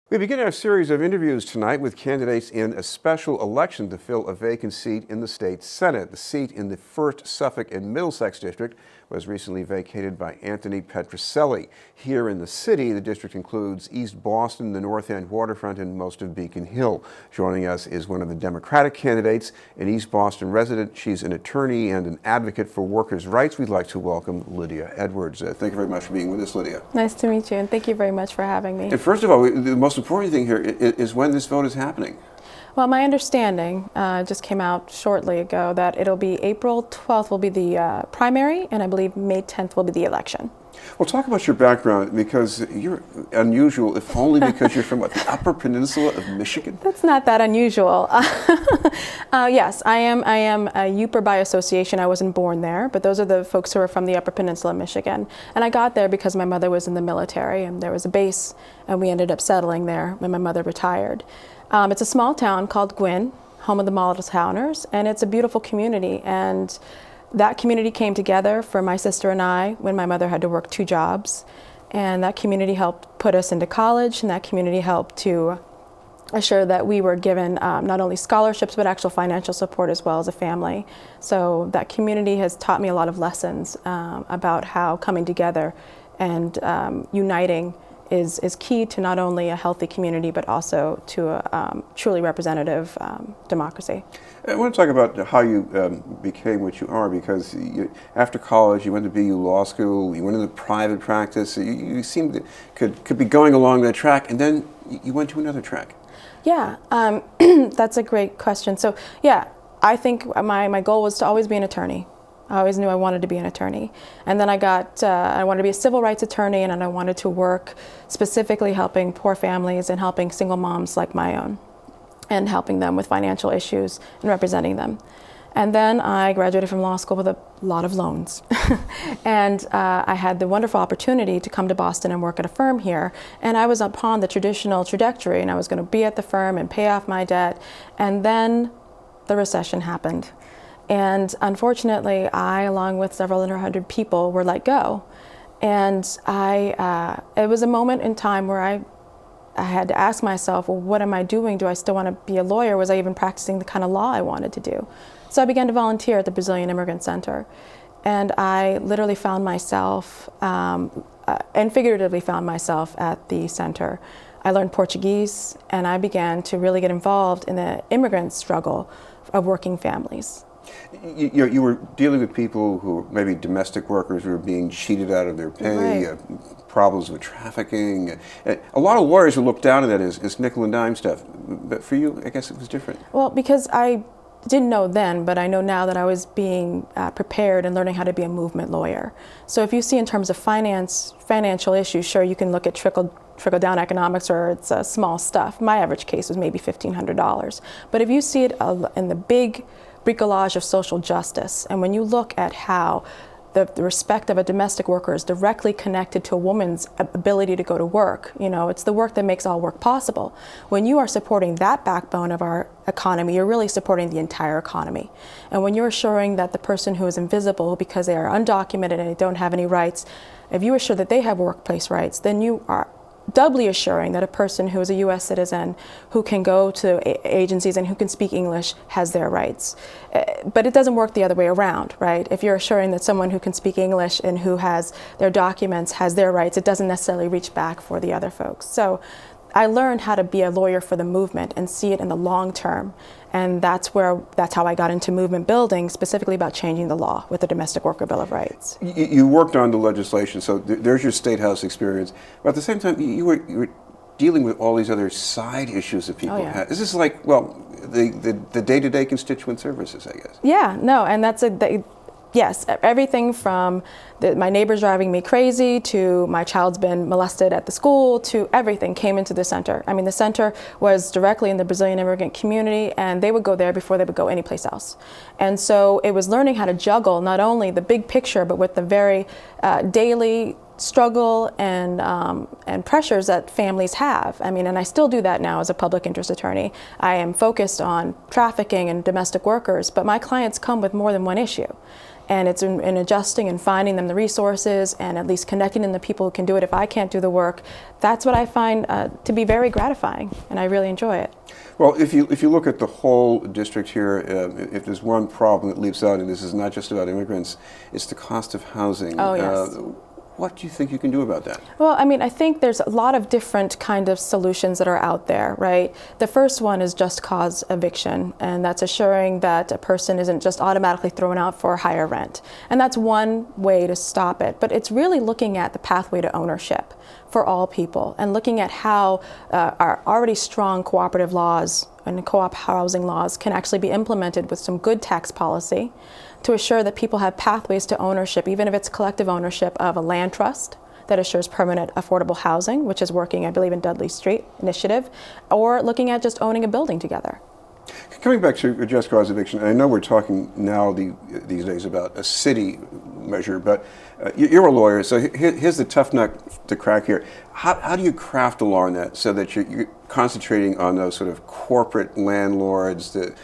We begin our series of interviews tonight with candidates in a special election to fill a vacant seat in the state Senate. The seat in the 1st Suffolk and Middlesex district was recently vacated by Anthony Petroselli. Here in the city, the district includes East Boston, the North End waterfront, and most of Beacon Hill. Joining us is one of the Democratic candidates, an East Boston resident. She's an attorney and an advocate for workers' rights. We'd like to welcome Lydia Edwards. Thank you very much for being with us, Lydia. Nice to meet you, and thank you very much for having me. And first of all, the most important thing here is when this vote is happening. Well, my understanding just came out shortly ago that it'll be April 12th will be the primary, and I believe May 10th will be the election. Well, talk about your background, because you're unusual, if only because you're from what, the Upper Peninsula of Michigan? That's not that unusual. Yes, I am a Uper by association. I wasn't born there, but those are the folks who are from the Upper Peninsula of Michigan. And I got there because my mother was in the military, and there was a base, and we ended up settling there when my mother retired. It's a small town called Gwynn, home of the Model Towners, and it's a beautiful community. And that community came together for my sister and I when my mother had to work 2 jobs. And that community helped put us into college, and that community helped to assure that we were given not only scholarships, but actual financial support as well as a family. So that community has taught me a lot of lessons about how coming together and uniting is key to not only a healthy community, but also to a truly representative democracy. I want to talk about how you became what you are, because after college you went to BU Law School, you went into private practice, you seemed to could be going along that track, and then you went to another track. Yeah, that's a great question. So yeah, I think my goal was to always be an attorney. I always knew I wanted to be an attorney. And then I wanted to be a civil rights attorney, and I wanted to work specifically helping poor families and helping single moms like my own, and helping them with financial issues and representing them. And then I graduated from law school with a lot of loans. And I had the wonderful opportunity to come to Boston and work at a firm here. And I was upon the traditional trajectory, and I was going to be at the firm and pay off my debt. And then the recession happened. And unfortunately, I, along with several hundred people, were let go. And it was a moment in time where I had to ask myself, well, what am I doing? Do I still want to be a lawyer? Was I even practicing the kind of law I wanted to do? So I began to volunteer at the Brazilian Immigrant Center. And I literally found myself, and figuratively found myself at the center. I learned Portuguese, and I began to really get involved in the immigrant struggle of working families. You were dealing with people who were maybe domestic workers who were being cheated out of their pay, right. Problems with trafficking. A lot of lawyers who look down on that as nickel and dime stuff. But for you, I guess it was different. Well, because I didn't know then, but I know now that I was being prepared and learning how to be a movement lawyer. So if you see in terms of financial issues, sure, you can look at trickle-down economics, or it's small stuff. My average case was maybe $1,500. But if you see it in the big bricolage of social justice, and when you look at how the respect of a domestic worker is directly connected to a woman's ability to go to work, it's the work that makes all work possible. When you are supporting that backbone of our economy, you're really supporting the entire economy. And when you're assuring that the person who is invisible because they are undocumented and they don't have any rights, if you assure that they have workplace rights, then you are doubly assuring that a person who is a U.S. citizen, who can go to agencies and who can speak English, has their rights. But it doesn't work the other way around, right? If you're assuring that someone who can speak English and who has their documents has their rights, it doesn't necessarily reach back for the other folks. So I learned how to be a lawyer for the movement and see it in the long term. And that's how I got into movement building, specifically about changing the law with the Domestic Worker Bill of Rights. You worked on the legislation, so there's your State House experience. But at the same time, you were dealing with all these other side issues that people had. This is like, well, the day-to-day constituent services, I guess. Yeah, no, and yes, everything from my neighbors driving me crazy to my child's been molested at the school to everything came into the center. I mean, the center was directly in the Brazilian immigrant community, and they would go there before they would go anyplace else. And so it was learning how to juggle not only the big picture, but with the very daily struggle and pressures that families have. I mean, and I still do that now as a public interest attorney. I am focused on trafficking and domestic workers, but my clients come with more than one issue. And it's in adjusting and finding them the resources and at least connecting them to people who can do it if I can't do the work. That's what I find to be very gratifying, and I really enjoy it. Well, if you look at the whole district here, if there's one problem that leaps out, and this is not just about immigrants, it's the cost of housing. Oh, yes. What do you think you can do about that? Well, I mean, I think there's a lot of different kind of solutions that are out there, right? The first one is just cause eviction, and that's assuring that a person isn't just automatically thrown out for higher rent. And that's one way to stop it. But it's really looking at the pathway to ownership for all people and looking at how our already strong cooperative laws and co-op housing laws can actually be implemented with some good tax policy to assure that people have pathways to ownership, even if it's collective ownership of a land trust that assures permanent affordable housing, which is working, I believe, in Dudley Street initiative, or looking at just owning a building together. Coming back to just cause eviction, and I know we're talking now these days about a city measure, but you're a lawyer, so here's the tough nut to crack here. How do you craft a law on that so that you're concentrating on those sort of corporate landlords that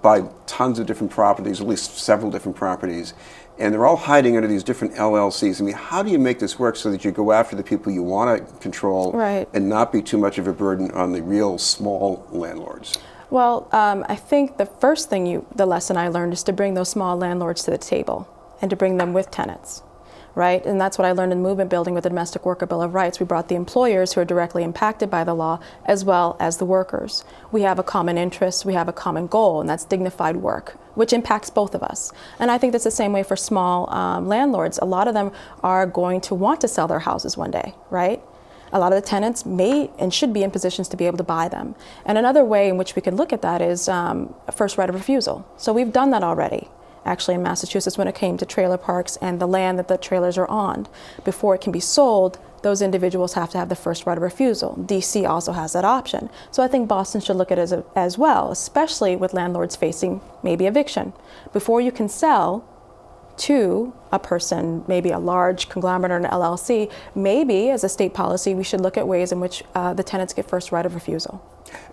buy tons of different properties, at least several different properties, and they're all hiding under these different LLCs? I mean, how do you make this work so that you go after the people you want to control, right, and not be too much of a burden on the real small landlords? Well, I think the first thing the lesson I learned is to bring those small landlords to the table and to bring them with tenants, right? And that's what I learned in movement building with the Domestic Worker Bill of Rights. We brought the employers who are directly impacted by the law as well as the workers. We have a common interest, we have a common goal, and that's dignified work, which impacts both of us. And I think that's the same way for small landlords. A lot of them are going to want to sell their houses one day, right? A lot of the tenants may and should be in positions to be able to buy them. And another way in which we can look at that is a first right of refusal. So we've done that already, actually in Massachusetts, when it came to trailer parks and the land that the trailers are on. Before it can be sold, those individuals have to have the first right of refusal. DC also has that option. So I think Boston should look at it as well, especially with landlords facing maybe eviction. Before you can sell to a person, maybe a large conglomerate or an LLC, maybe as a state policy we should look at ways in which the tenants get first right of refusal.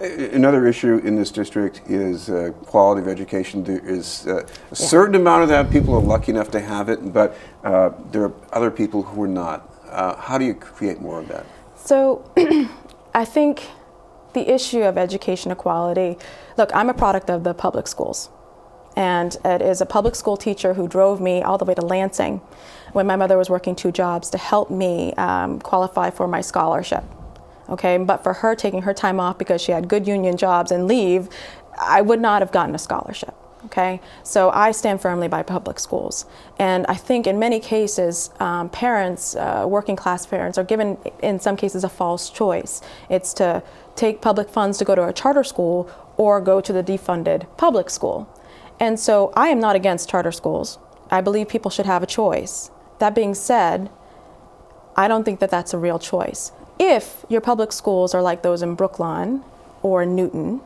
Another issue in this district is quality of education. There is a certain amount of that. People are lucky enough to have it, but there are other people who are not. How do you create more of that? So I think the issue of education equality, look, I'm a product of the public schools. And it is a public school teacher who drove me all the way to Lansing when my mother was working 2 jobs to help me qualify for my scholarship. Okay, but for her taking her time off because she had good union jobs and leave, I would not have gotten a scholarship. Okay, so I stand firmly by public schools. And I think in many cases, parents, working class parents, are given, in some cases, a false choice. It's to take public funds to go to a charter school or go to the defunded public school. And so I am not against charter schools. I believe people should have a choice. That being said, I don't think that that's a real choice. If your public schools are like those in Brookline or in Newton,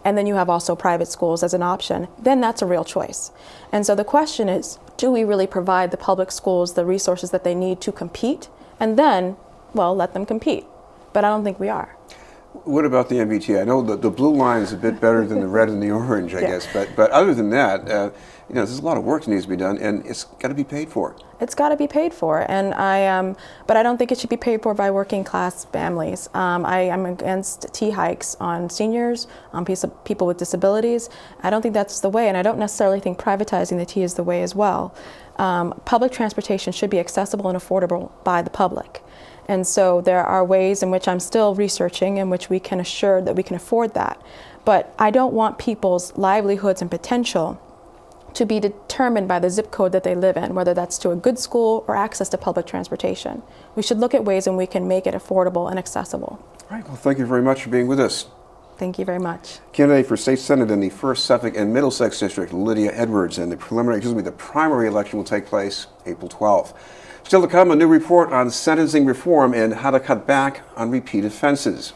and then you have also private schools as an option, then that's a real choice. And so the question is, do we really provide the public schools the resources that they need to compete? And then, well, let them compete. But I don't think we are. What about the MBTA? I know the blue line is a bit better than the red and the orange, I guess. But other than that, there's a lot of work that needs to be done, and it's got to be paid for. It's got to be paid for, and but I don't think it should be paid for by working class families. I am against T hikes on seniors, on people with disabilities. I don't think that's the way, and I don't necessarily think privatizing the T is the way as well. Public transportation should be accessible and affordable by the public. And so there are ways in which I'm still researching in which we can assure that we can afford that. But I don't want people's livelihoods and potential to be determined by the zip code that they live in, whether that's to a good school or access to public transportation. We should look at ways in which we can make it affordable and accessible. All right, well, thank you very much for being with us. Thank you very much. Candidate for State Senate in the 1st Suffolk and Middlesex District, Lydia Edwards, and the primary election will take place April 12th. Still to come, a new report on sentencing reform and how to cut back on repeat offenses.